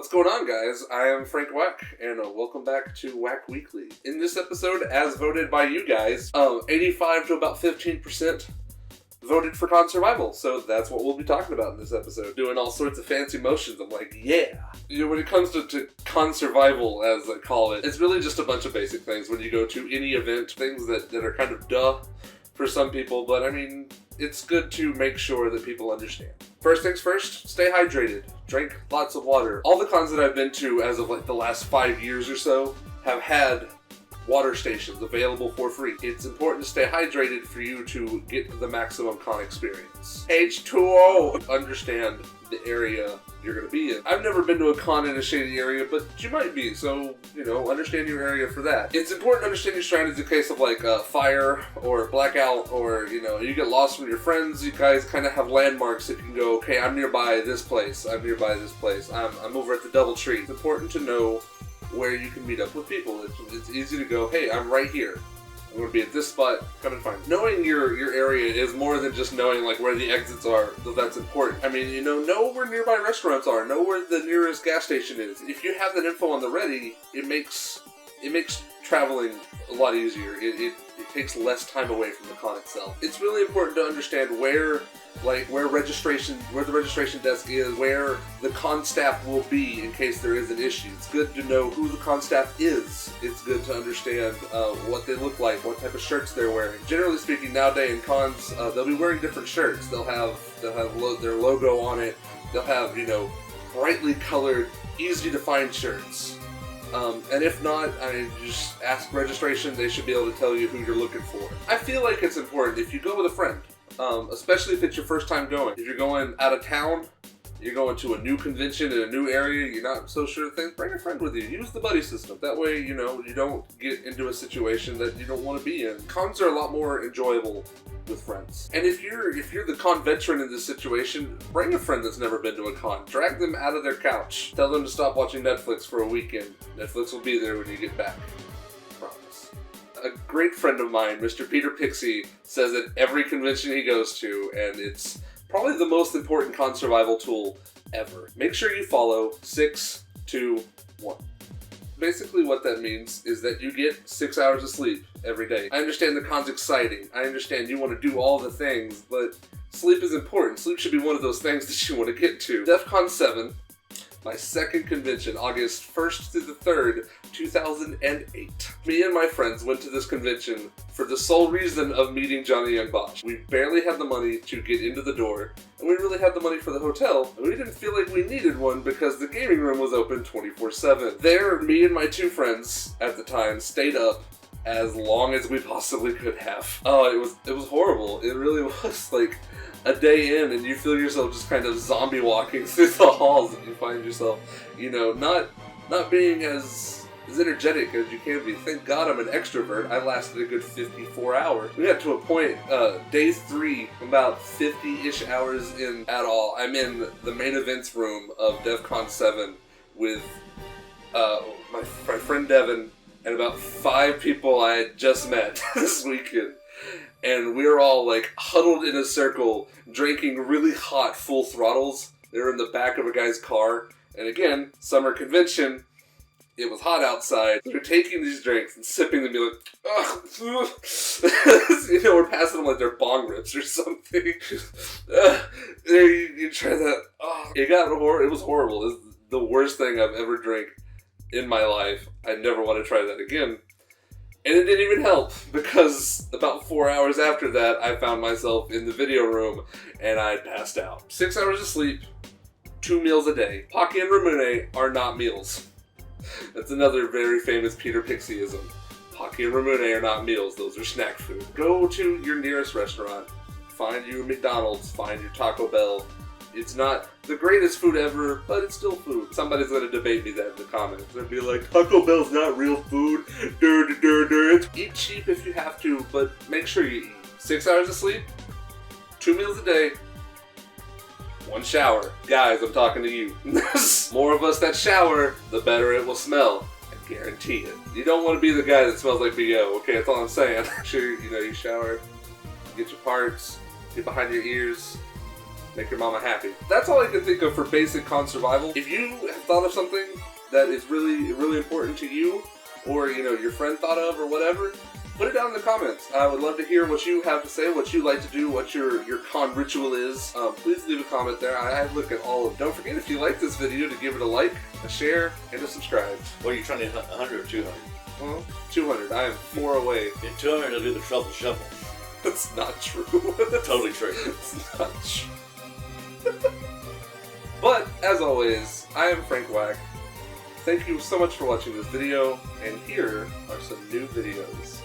What's going on, guys? I am Frank Wack, and welcome back to Wack Weekly. In this episode, as voted by you guys, 85 to about 15% voted for con survival, so that's what we'll be talking about in this episode. Doing all sorts of fancy motions. I'm like, yeah! You know, when it comes to con survival, as I call it, it's really just a bunch of basic things when you go to any event, things that are kind of duh for some people, but I mean, it's good to make sure that people understand. First things first, stay hydrated. Drink lots of water. All the cons that I've been to as of like the last 5 years or so have had water stations available for free. It's important to stay hydrated for you to get the maximum con experience. H2O! Understand the area you're going to be in. I've never been to a con in a shady area, but you might be, so, you know, understand your area for that. It's important to understand your surroundings in case of, like, fire or blackout or, you know, you get lost from your friends. You guys kind of have landmarks that you can go, okay, I'm nearby this place, I'm nearby this place, I'm over at the Doubletree. It's important to know where you can meet up with people. It's easy to go, hey, I'm right here. I'm going to be at this spot, come and find me. Knowing your area is more than just knowing like where the exits are, though that's important. I mean, you know where nearby restaurants are, know where the nearest gas station is. If you have that info on the ready, it makes traveling a lot easier. It takes less time away from the con itself. It's really important to understand where the registration desk is, where the con staff will be in case there is an issue. It's good to know who the con staff is. It's good to understand what they look like, what type of shirts they're wearing. Generally speaking, nowadays in cons, they'll be wearing different shirts. They'll have their logo on it. They'll have, you know, brightly colored, easy to find shirts. And if not, I mean, just ask registration. They should be able to tell you who you're looking for. I feel like it's important if you go with a friend. Especially if it's your first time going. If you're going out of town, you're going to a new convention in a new area, you're not so sure of things, bring a friend with you. Use the buddy system. That way, you know, you don't get into a situation that you don't want to be in. Cons are a lot more enjoyable with friends. And if you're the con veteran in this situation, bring a friend that's never been to a con. Drag them out of their couch. Tell them to stop watching Netflix for a weekend. Netflix will be there when you get back. A great friend of mine, Mr. Peter Pixie, says at every convention he goes to, and it's probably the most important con survival tool ever. Make sure you follow 6, 2, 1. Basically what that means is that you get 6 hours of sleep every day. I understand the con's exciting. I understand you want to do all the things, but sleep is important. Sleep should be one of those things that you want to get to. DEF CON 7, my second convention, August 1st through the 3rd, 2008. Me and my friends went to this convention for the sole reason of meeting Johnny Young Bosch. We barely had the money to get into the door, and we really had the money for the hotel, and we didn't feel like we needed one because the gaming room was open 24/7. There, me and my two friends at the time stayed up as long as we possibly could have. Oh, it was horrible. It really was like a day in and you feel yourself just kind of zombie walking through the halls and you find yourself, you know, not being as energetic as you can be. Thank God I'm an extrovert. I lasted a good 54 hours. We got to a point, day 3, about 50-ish hours in at all. I'm in the main events room of DEF CON 7 with my friend Devin and about 5 people I had just met this weekend. And we were all like huddled in a circle, drinking really hot full throttles. They were in the back of a guy's car. And again, summer convention, it was hot outside. They're taking these drinks and sipping them and be like, ugh. You know, we're passing them like they're bong rips or something. You try that. Oh. It was horrible. It was the worst thing I've ever drank in my life. I never want to try that again. And it didn't even help, because about 4 hours after that, I found myself in the video room, and I passed out. 6 hours of sleep, 2 meals a day. Pocky and Ramune are not meals. That's another very famous Peter Pixieism. Pocky and Ramune are not meals, those are snack food. Go to your nearest restaurant, find your McDonald's, find your Taco Bell. It's not the greatest food ever, but it's still food. Somebody's gonna debate me that in the comments. They'll be like, Taco Bell's not real food. Eat cheap if you have to, but make sure you eat. 6 hours of sleep, 2 meals a day, 1 shower. Guys, I'm talking to you. More of us that shower, the better it will smell. I guarantee it. You don't want to be the guy that smells like B.O., okay? That's all I'm saying. Make sure, you shower, get your parts, get behind your ears, Make your mama happy. That's all I can think of for basic con survival. If you have thought of something that is really, really important to you, or, you know, your friend thought of, or whatever, put it down in the comments. I would love to hear what you have to say, what you like to do, what your con ritual is. Please leave a comment there. I look at all of them. Don't forget, if you like this video, to give it a like, a share, and a subscribe. What are you trying to hit, 100 or 200? Well, 200. I am 4 away. In 200, I'll do the trouble shuffle. That's not true. Totally true. It's not true. But, as always, I am Frank Wack. Thank you so much for watching this video, and here are some new videos.